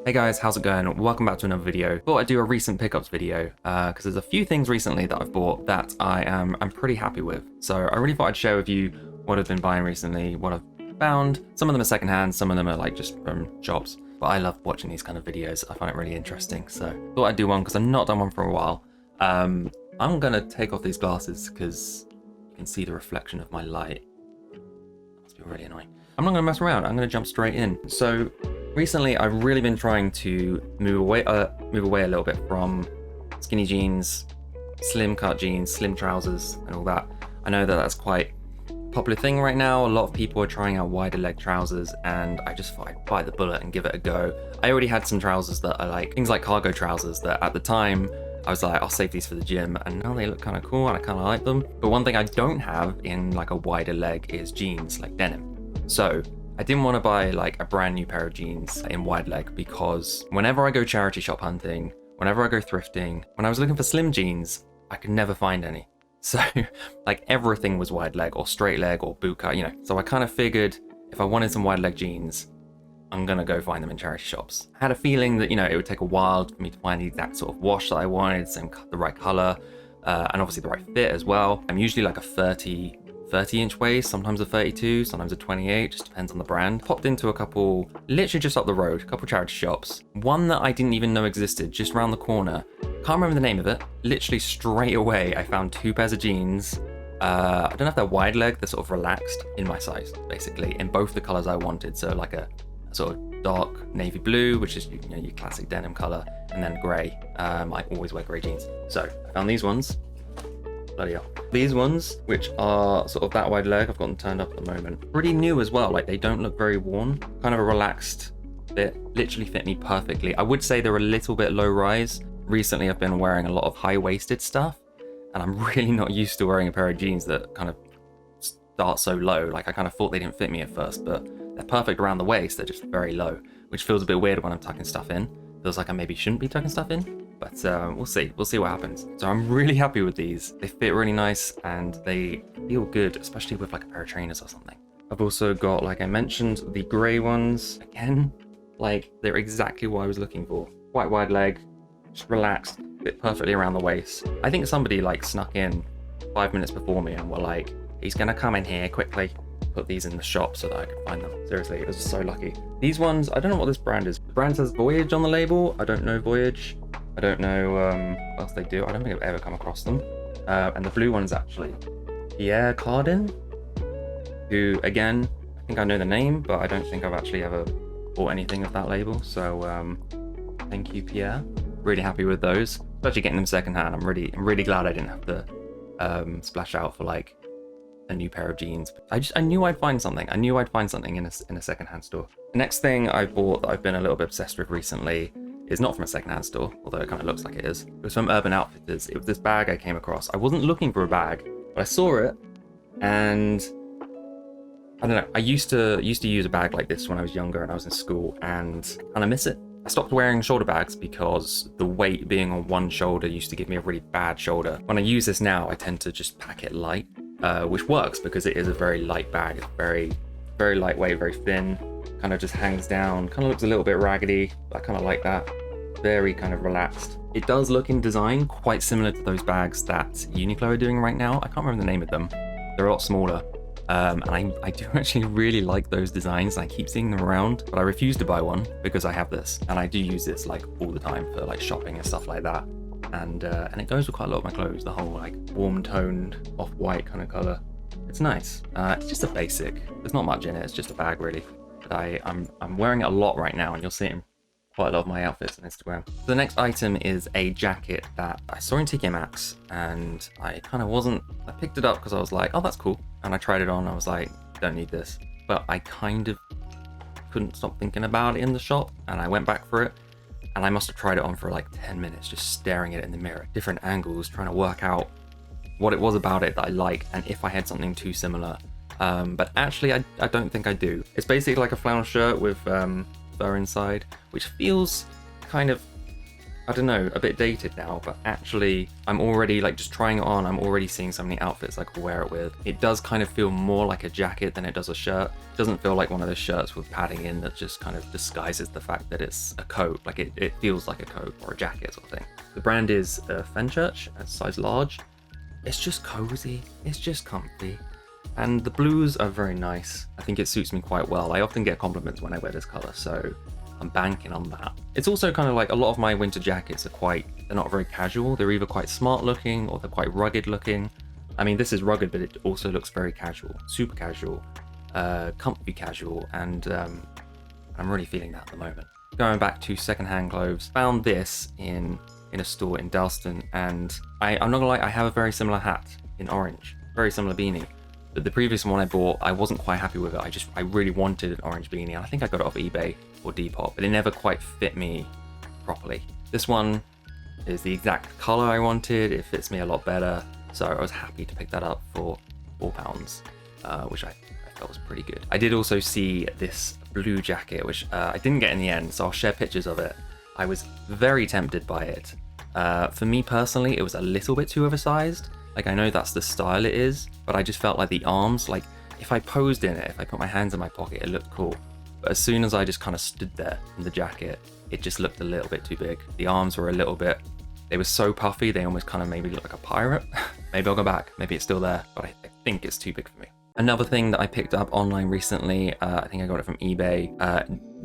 Hey guys, how's it going? Welcome back to another video. Thought I'd do a recent pickups video because there's a few things recently that I've bought that I'm pretty happy with. So I really thought I'd share with you what I've been buying recently, what I've found. Some of them are secondhand, some of them are like just from shops. But I love watching these kind of videos. I find it really interesting. So thought I'd do one because I've not done one for a while. I'm gonna take off these glasses because you can see the reflection of my light. That must be really annoying. I'm not gonna mess around. I'm gonna jump straight in. So recently, I've really been trying to move away a little bit from skinny jeans, slim cut jeans, slim trousers, and all that. I know that that's quite a popular thing right now. A lot of people are trying out wider leg trousers, and I just thought I'd bite the bullet and give it a go. I already had some trousers that are like things like cargo trousers that at the time I was like, I'll save these for the gym, and now they look kind of cool and I kind of like them. But one thing I don't have in like a wider leg is jeans, like denim. So I didn't want to buy like a brand new pair of jeans in wide leg because whenever I go charity shop hunting, whenever I go thrifting, when I was looking for slim jeans, I could never find any. So like everything was wide leg or straight leg or boot cut, you know. So I kind of figured if I wanted some wide leg jeans, I'm going to go find them in charity shops. I had a feeling that, you know, it would take a while for me to find the exact sort of wash that I wanted, the right color, and obviously the right fit as well. I'm usually like a 30-inch waist, sometimes a 32, sometimes a 28, just depends on the brand. Popped into a couple, literally just up the road, a couple charity shops. One that I didn't even know existed, just around the corner. Can't remember the name of it. Literally straight away, I found two pairs of jeans. I don't know if they're wide leg, they're sort of relaxed in my size, basically, in both the colors I wanted. So like a sort of dark navy blue, which is, you know, your classic denim color, and then gray. I always wear gray jeans. So I found these ones. Bloody hell. These ones, which are sort of that wide leg, I've got them turned up at the moment. Pretty new as well, like they don't look very worn. Kind of a relaxed fit, literally fit me perfectly. I would say they're a little bit low rise. Recently I've been wearing a lot of high-waisted stuff, and I'm really not used to wearing a pair of jeans that kind of start so low. Like I kind of thought they didn't fit me at first, but they're perfect around the waist, they're just very low, which feels a bit weird when I'm tucking stuff in. Feels like I maybe shouldn't be tucking stuff in. But we'll see what happens. So I'm really happy with these. They fit really nice and they feel good, especially with like a pair of trainers or something. I've also got, like I mentioned, the gray ones. Again, like they're exactly what I was looking for. Quite wide leg, just relaxed, fit perfectly around the waist. I think somebody like snuck in 5 minutes before me and were like, he's gonna come in here quickly, put these in the shop so that I could find them. Seriously, I was so lucky. These ones, I don't know what this brand is. The brand says Voyage on the label. I don't know Voyage. I don't know what else they do. I don't think I've ever come across them. And the blue one's actually Pierre Cardin, who, again, I think I know the name, but I don't think I've actually ever bought anything of that label. So thank you, Pierre. Really happy with those. Especially getting them secondhand. I'm really glad I didn't have to splash out for like a new pair of jeans. I knew I'd find something. I knew I'd find something in a secondhand store. The next thing I bought that I've been a little bit obsessed with recently is not from a secondhand store, although it kind of looks like it is. It was from Urban Outfitters. It was this bag I came across. I wasn't looking for a bag, but I saw it, and I don't know. I used to use a bag like this when I was younger and I was in school, and I miss it. I stopped wearing shoulder bags because the weight being on one shoulder used to give me a really bad shoulder. When I use this now, I tend to just pack it light, which works because it is a very light bag. It's very, very lightweight, very thin. Kind of just hangs down, kind of looks a little bit raggedy, but I kind of like that. Very kind of relaxed. It does look in design quite similar to those bags that Uniqlo are doing right now. I can't remember the name of them. They're a lot smaller. And I do actually really like those designs. I keep seeing them around, but I refuse to buy one because I have this. And I do use this like all the time for like shopping and stuff like that. And it goes with quite a lot of my clothes, the whole like warm toned off-white kind of color. It's nice. It's just a basic. There's not much in it. It's just a bag really. But I'm wearing it a lot right now, and you'll see it in quite a lot of my outfits on Instagram. The next item is a jacket that I saw in TK Maxx, and I picked it up because I was like, oh, that's cool. And I tried it on, I was like, don't need this. But I kind of couldn't stop thinking about it in the shop, and I went back for it, and I must have tried it on for like 10 minutes, just staring at it in the mirror, different angles, trying to work out what it was about it that I liked, and if I had something too similar. But actually, I don't think I do. It's basically like a flannel shirt with fur inside, which feels kind of I don't know, a bit dated now, but actually I'm already like just trying it on. I'm already seeing so many outfits I could wear it with. It does kind of feel more like a jacket than it does a shirt. It doesn't feel like one of those shirts with padding in that just kind of disguises the fact that it's a coat. Like it feels like a coat or a jacket sort of thing. The brand is Fenchurch, size large. It's just cozy, it's just comfy. And the blues are very nice. I think it suits me quite well. I often get compliments when I wear this color, so I'm banking on that. It's also kind of like a lot of my winter jackets are they're not very casual. They're either quite smart looking or they're quite rugged looking. I mean, this is rugged, but it also looks very casual, super casual, comfy casual, and I'm really feeling that at the moment. Going back to secondhand clothes, found this in a store in Dalston, and I'm not gonna lie, I have a very similar hat in orange, very similar beanie. But the previous one I bought, I wasn't quite happy with it. I really wanted an orange beanie, and I think I got it off eBay or Depop, but it never quite fit me properly. This one is the exact color I wanted. It fits me a lot better, so I was happy to pick that up for £4, which I felt was pretty good. I did also see this blue jacket, which I didn't get in the end, so I'll share pictures of it. I was very tempted by it. For me personally, it was a little bit too oversized. Like, I know that's the style it is, but I just felt like the arms, like if I posed in it, if I put my hands in my pocket, it looked cool. But as soon as I just kind of stood there in the jacket, it just looked a little bit too big. The arms were a little bit, they were so puffy, they almost kind of made me look like a pirate. Maybe I'll go back, maybe it's still there, but I think it's too big for me. Another thing that I picked up online recently, I think I got it from eBay,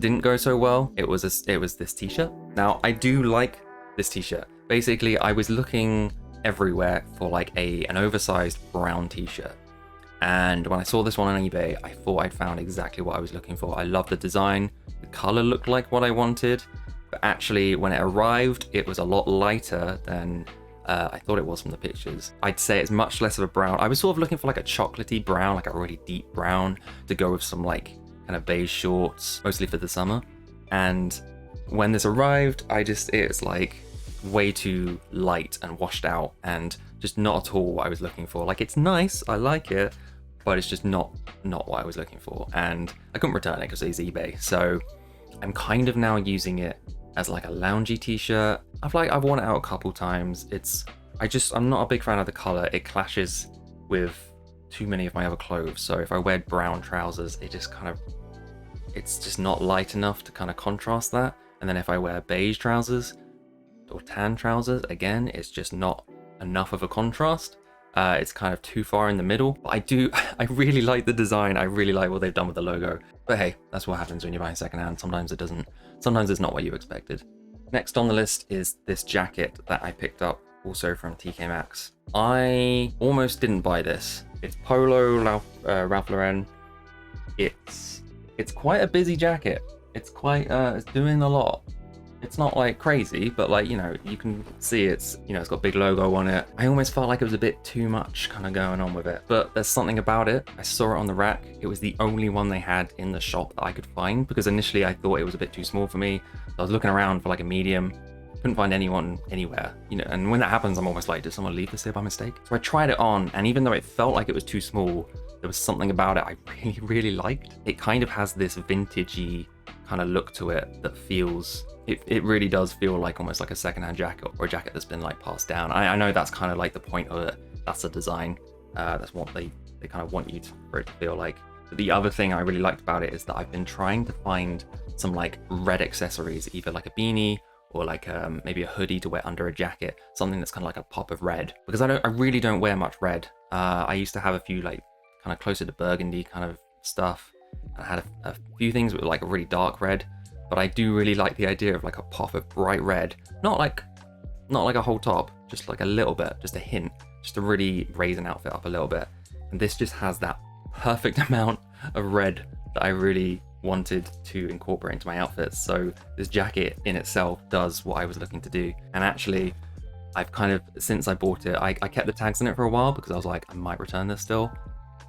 didn't go so well. It was this t-shirt. Now, I do like this t-shirt. Basically, I was looking everywhere for like an oversized brown t-shirt, and when I saw this one on eBay, I thought I'd found exactly what I was looking for. I love the design, the color looked like what I wanted, but actually when it arrived, it was a lot lighter than I thought it was from the pictures. I'd say it's much less of a brown. I was sort of looking for like a chocolatey brown, like a really deep brown to go with some like kind of beige shorts, mostly for the summer. And when this arrived, it's like way too light and washed out and just not at all what I was looking for. Like, it's nice, I like it, but it's just not what I was looking for. And I couldn't return it because it's eBay. So I'm kind of now using it as like a loungy t-shirt. I've worn it out a couple times. I'm not a big fan of the color. It clashes with too many of my other clothes. So if I wear brown trousers, it's just not light enough to kind of contrast that. And then if I wear beige trousers or tan trousers, again, it's just not enough of a contrast. It's kind of too far in the middle. But I really like the design. I really like what they've done with the logo. But hey, that's what happens when you're buying secondhand. Sometimes it's not what you expected. Next on the list is this jacket that I picked up also from TK Maxx. I almost didn't buy this. It's Polo Ralph Lauren. It's quite a busy jacket. It's doing a lot. It's not like crazy, but like, you know, you can see it's got a big logo on it. I almost felt like it was a bit too much kind of going on with it, but there's something about it. I saw it on the rack. It was the only one they had in the shop that I could find, because initially I thought it was a bit too small for me. So I was looking around for like a medium, couldn't find anyone anywhere, and when that happens, I'm almost like, did someone leave this here by mistake? So I tried it on, and even though it felt like it was too small, there was something about it I really, really liked. It kind of has this vintagey kind of look to it that feels, it really does feel like almost like a secondhand jacket, or a jacket that's been like passed down. I know that's kind of like the point of it. That's the design. That's what they kind of want you for it to feel like. But the other thing I really liked about it is that I've been trying to find some like red accessories, either like a beanie or like maybe a hoodie to wear under a jacket, something that's kind of like a pop of red, because I really don't wear much red. I used to have a few like kind of closer to burgundy kind of stuff. I had a few things with like a really dark red, but I do really like the idea of like a pop of bright red, not like a whole top, just like a little bit, just a hint, just to really raise an outfit up a little bit. And this just has that perfect amount of red that I really wanted to incorporate into my outfits. So this jacket in itself does what I was looking to do. And actually, I've kind of, since I bought it, I kept the tags in it for a while because I was like, I might return this still.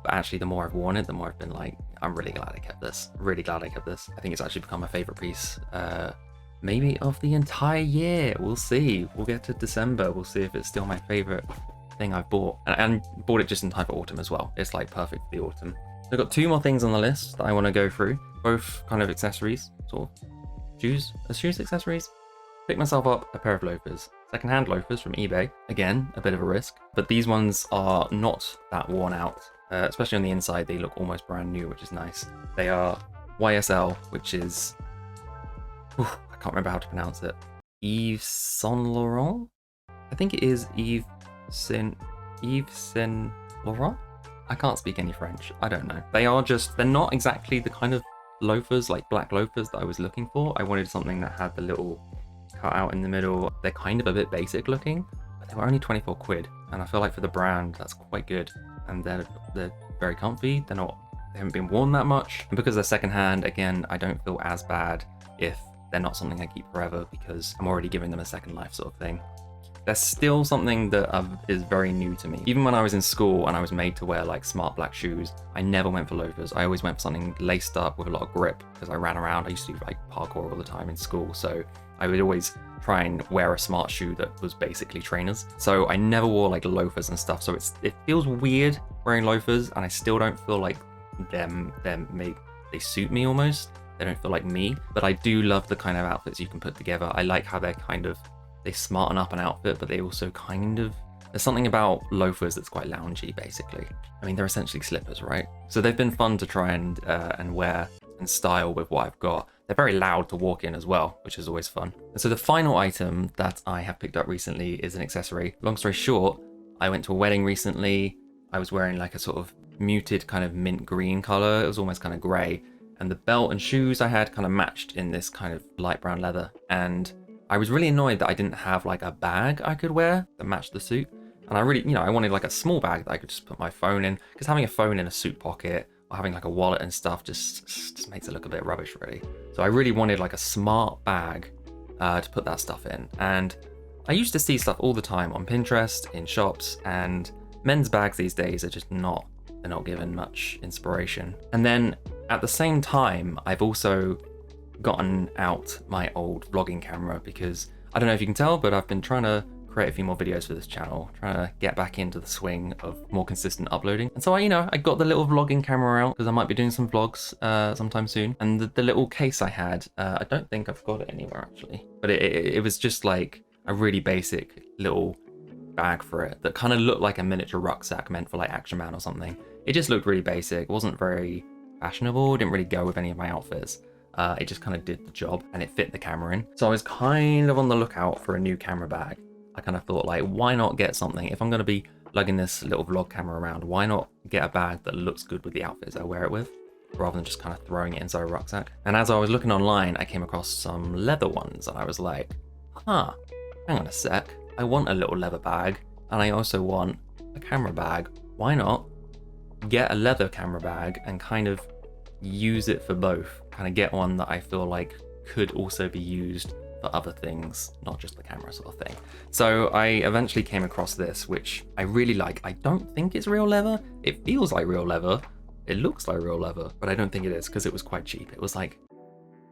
But actually, the more I've worn it, the more I've been like, I'm really glad I kept this. Really glad I kept this. I think it's actually become my favorite piece, maybe of the entire year. We'll see. We'll get to December. We'll see if it's still my favorite thing I've bought. And bought it just in time for autumn as well. It's like perfect for the autumn. So I've got two more things on the list that I want to go through. Both kind of accessories, sort of shoes accessories. picked myself up a pair of loafers. Secondhand loafers from eBay. Again, a bit of a risk, but these ones are not that worn out. Especially on the inside, they look almost brand new, which is nice. They are YSL, which is... I can't remember how to pronounce it. Yves Saint Laurent? I think it is Yves Saint Laurent? I can't speak any French. I don't know. They're not exactly the kind of loafers, like black loafers, that I was looking for. I wanted something that had the little cut out in the middle. They're kind of a bit basic looking, but they were only 24 quid. And I feel like for the brand, that's quite good. And they're very comfy. They haven't been worn that much. And because they're secondhand, again, I don't feel as bad if they're not something I keep forever because I'm already giving them a second life sort of thing. They're still something that is very new to me. Even when I was in school and I was made to wear like smart black shoes, I never went for loafers. I always went for something laced up with a lot of grip because I ran around. I used to do like parkour all the time in school. So I would always try and wear a smart shoe that was basically trainers. So I never wore like loafers and stuff. So it feels weird wearing loafers, and I still don't feel like they suit me almost. They don't feel like me, but I do love the kind of outfits you can put together. I like how they smarten up an outfit, but they also there's something about loafers that's quite loungy, basically. I mean, they're essentially slippers, right? So they've been fun to try and wear and style with what I've got. They're very loud to walk in as well, which is always fun. And so the final item that I have picked up recently is an accessory. Long story short, I went to a wedding recently. I was wearing like a sort of muted kind of mint green color. It was almost kind of gray. And the belt and shoes I had kind of matched in this kind of light brown leather. And I was really annoyed that I didn't have like a bag I could wear that matched the suit. And I really, I wanted like a small bag that I could just put my phone in, because having a phone in a suit pocket or having like a wallet and stuff just makes it look a bit rubbish, really. So I really wanted like a smart bag to put that stuff in. And I used to see stuff all the time on Pinterest, in shops, and men's bags these days are just they're not given much inspiration. And then at the same time, I've also gotten out my old vlogging camera, because I don't know if you can tell, but I've been trying to create a few more videos for this channel, trying to get back into the swing of more consistent uploading. And so I got the little vlogging camera out because I might be doing some vlogs sometime soon. And the little case I had, I don't think I've got it anywhere actually, but it was just like a really basic little bag for it that kind of looked like a miniature rucksack meant for like Action Man or something. It just looked really basic, wasn't very fashionable, didn't really go with any of my outfits. It just kind of did the job and it fit the camera in. So I was kind of on the lookout for a new camera bag. I kind of thought, like, why not get something? If I'm going to be lugging this little vlog camera around, why not get a bag that looks good with the outfits I wear it with, rather than just kind of throwing it inside a rucksack? And as I was looking online, I came across some leather ones, and I was like, hang on a sec. I want a little leather bag, and I also want a camera bag. Why not get a leather camera bag and kind of use it for both? Kind of get one that I feel like could also be used for other things, not just the camera sort of thing. So I eventually came across this, which I really like. I don't think it's real leather. It feels like real leather. It looks like real leather, but I don't think it is, because it was quite cheap. It was like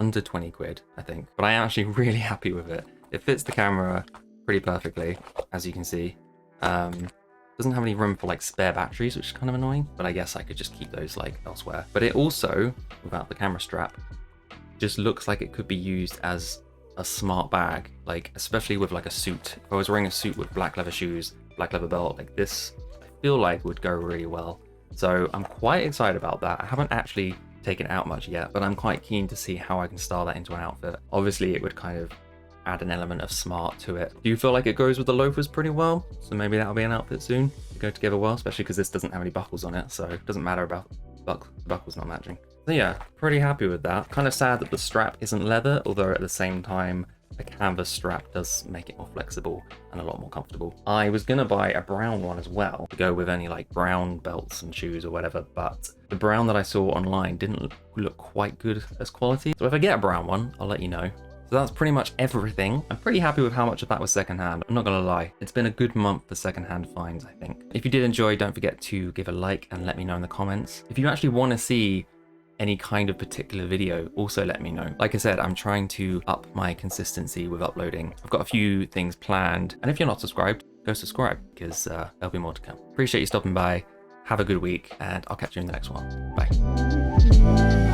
under 20 quid, I think. But I am actually really happy with it. It fits the camera pretty perfectly, as you can see. Doesn't have any room for like spare batteries, which is kind of annoying, but I guess I could just keep those like elsewhere. But it also, without the camera strap, just looks like it could be used as a smart bag, like especially with like a suit. If I was wearing a suit with black leather shoes, black leather belt, like this, I feel like would go really well. So I'm quite excited about that. I haven't actually taken it out much yet, but I'm quite keen to see how I can style that into an outfit. Obviously it would kind of add an element of smart to it. Do you feel like it goes with the loafers pretty well? So maybe that'll be an outfit soon. They go together well, especially because this doesn't have any buckles on it, so it doesn't matter about the buckles not matching. So yeah, pretty happy with that. Kind of sad that the strap isn't leather, although at the same time, a canvas strap does make it more flexible and a lot more comfortable. I was gonna buy a brown one as well to go with any like brown belts and shoes or whatever, but the brown that I saw online didn't look quite good as quality. So if I get a brown one, I'll let you know. So that's pretty much everything. I'm pretty happy with how much of that was secondhand. I'm not gonna lie. It's been a good month for secondhand finds, I think. If you did enjoy, don't forget to give a like and let me know in the comments. If you actually wanna see any kind of particular video, also let me know. Like I said, I'm trying to up my consistency with uploading. I've got a few things planned. And if you're not subscribed, go subscribe, because there'll be more to come. Appreciate you stopping by. Have a good week, and I'll catch you in the next one. Bye.